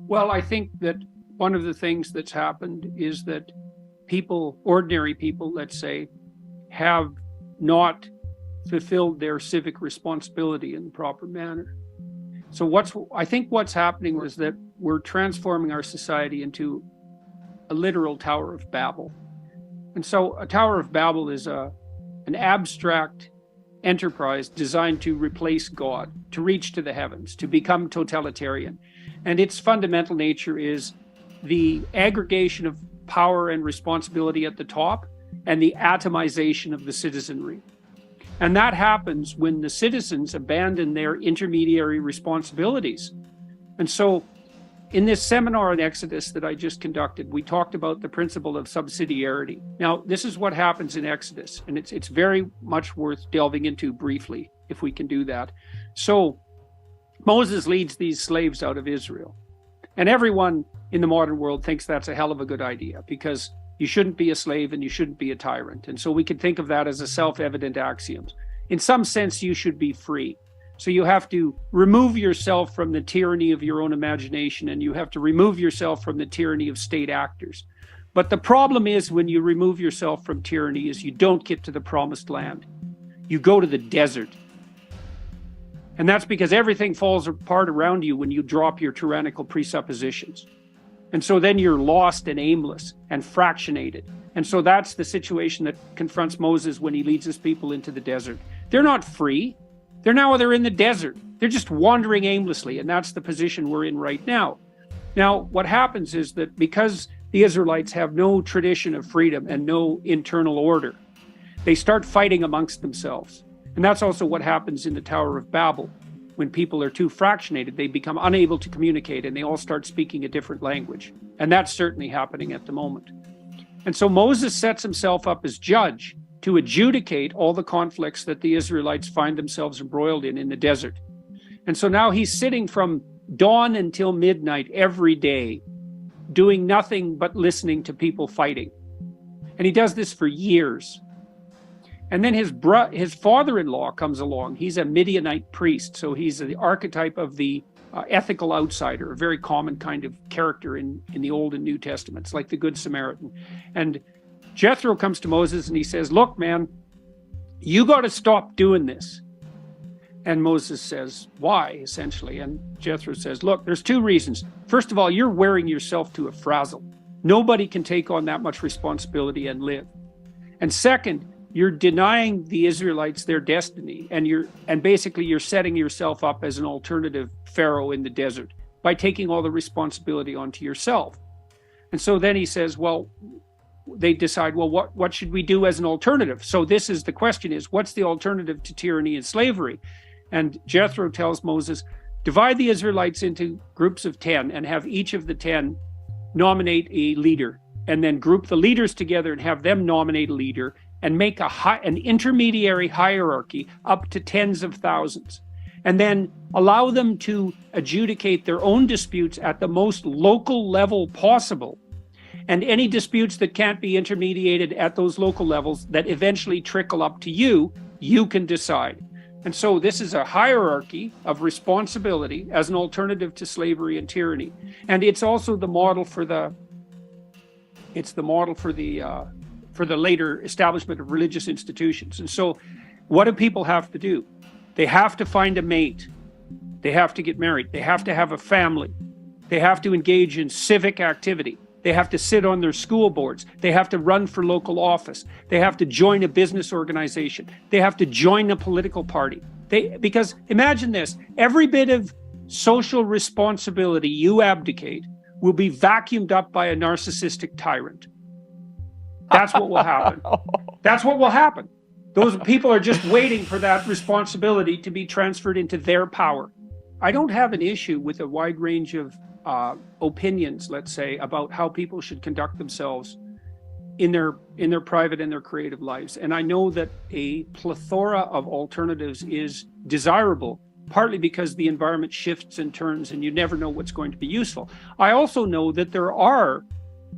Well, I think that one of the things that's happened is that people, ordinary people, let's say, have not fulfilled their civic responsibility in the proper manner. So I think what's happening is that we're transforming our society into a literal Tower of Babel. And so a Tower of Babel is an abstract enterprise designed to replace God, to reach to the heavens, to become totalitarian. And its fundamental nature is the aggregation of power and responsibility at the top and the atomization of the citizenry. And that happens when the citizens abandon their intermediary responsibilities. And so in this seminar on Exodus that I just conducted, we talked about the principle of subsidiarity. Now, this is what happens in Exodus, and it's very much worth delving into briefly, if we can do that. So Moses leads these slaves out of Israel. And everyone in the modern world thinks that's a hell of a good idea, because you shouldn't be a slave and you shouldn't be a tyrant. And so we can think of that as a self-evident axiom. In some sense, you should be free. So you have to remove yourself from the tyranny of your own imagination, and you have to remove yourself from the tyranny of state actors. But the problem is, when you remove yourself from tyranny, is you don't get to the promised land. You go to the desert. And that's because everything falls apart around you when you drop your tyrannical presuppositions. And so then you're lost and aimless and fractionated. And so that's the situation that confronts Moses when he leads his people into the desert. They're not free. They're in the desert. They're just wandering aimlessly. And that's the position we're in right now. Now, what happens is that because the Israelites have no tradition of freedom and no internal order, they start fighting amongst themselves. And that's also what happens in the Tower of Babel. When people are too fractionated, they become unable to communicate and they all start speaking a different language. And that's certainly happening at the moment. And so Moses sets himself up as judge to adjudicate all the conflicts that the Israelites find themselves embroiled in the desert. And so now he's sitting from dawn until midnight every day, doing nothing but listening to people fighting. And he does this for years. And then his father-in-law comes along. He's a Midianite priest, so he's the archetype of the ethical outsider, a very common kind of character in the Old and New Testaments, like the Good Samaritan. And Jethro comes to Moses and he says, look, man, you got to stop doing this. And Moses says, why, essentially? And Jethro says, look, there's two reasons. First of all, you're wearing yourself to a frazzle. Nobody can take on that much responsibility and live. And second, you're denying the Israelites their destiny, and basically you're setting yourself up as an alternative Pharaoh in the desert by taking all the responsibility onto yourself. And so then he says, well, they decide, well, what should we do as an alternative? So this is the question is, what's the alternative to tyranny and slavery? And Jethro tells Moses, divide the Israelites into groups of 10 and have each of the 10 nominate a leader, and then group the leaders together and have them nominate a leader, and make an intermediary hierarchy up to tens of thousands. And then allow them to adjudicate their own disputes at the most local level possible. And any disputes that can't be intermediated at those local levels that eventually trickle up to you, you can decide. And so this is a hierarchy of responsibility as an alternative to slavery and tyranny. And it's also the model for the later establishment of religious institutions. And so what do people have to do? They have to find a mate. They have to get married. They have to have a family. They have to engage in civic activity. They have to sit on their school boards. They have to run for local office. They have to join a business organization. They have to join a political party. Because imagine this, every bit of social responsibility you abdicate will be vacuumed up by a narcissistic tyrant. That's what will happen. That's what will happen. Those people are just waiting for that responsibility to be transferred into their power. I don't have an issue with a wide range of opinions, let's say, about how people should conduct themselves in their private and their creative lives. And I know that a plethora of alternatives is desirable, partly because the environment shifts and turns and you never know what's going to be useful. I also know that there are,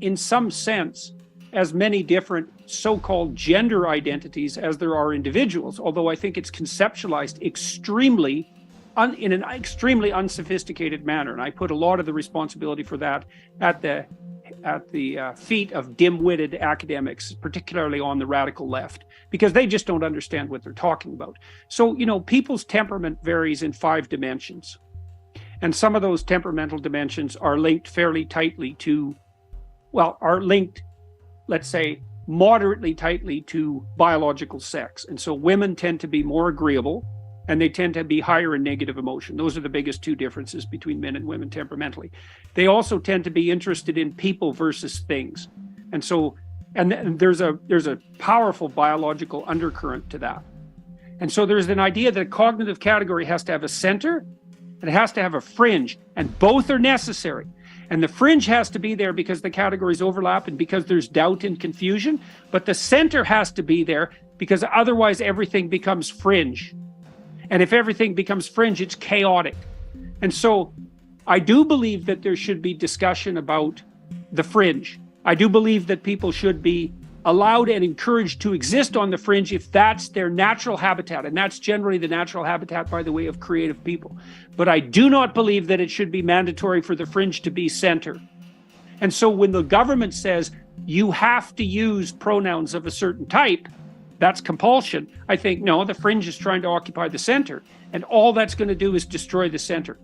in some sense, as many different so-called gender identities as there are individuals, although I think it's conceptualized extremely in an extremely unsophisticated manner. And I put a lot of the responsibility for that at the feet of dim-witted academics, particularly on the radical left, because they just don't understand what they're talking about. So, people's temperament varies in 5 dimensions. And some of those temperamental dimensions are linked fairly tightly to, let's say, moderately tightly to biological sex. And so women tend to be more agreeable, and they tend to be higher in negative emotion. Those are the biggest 2 differences between men and women temperamentally. They also tend to be interested in people versus things. And so, and there's a powerful biological undercurrent to that. And so there's an idea that a cognitive category has to have a center and it has to have a fringe, and both are necessary. And the fringe has to be there because the categories overlap and because there's doubt and confusion, but the center has to be there because otherwise everything becomes fringe. And if everything becomes fringe, it's chaotic. And so I do believe that there should be discussion about the fringe. I do believe that people should be allowed and encouraged to exist on the fringe if that's their natural habitat. And that's generally the natural habitat, by the way, of creative people. But I do not believe that it should be mandatory for the fringe to be center. And so when the government says you have to use pronouns of a certain type, that's compulsion. I think, no, the fringe is trying to occupy the center. And all that's going to do is destroy the center.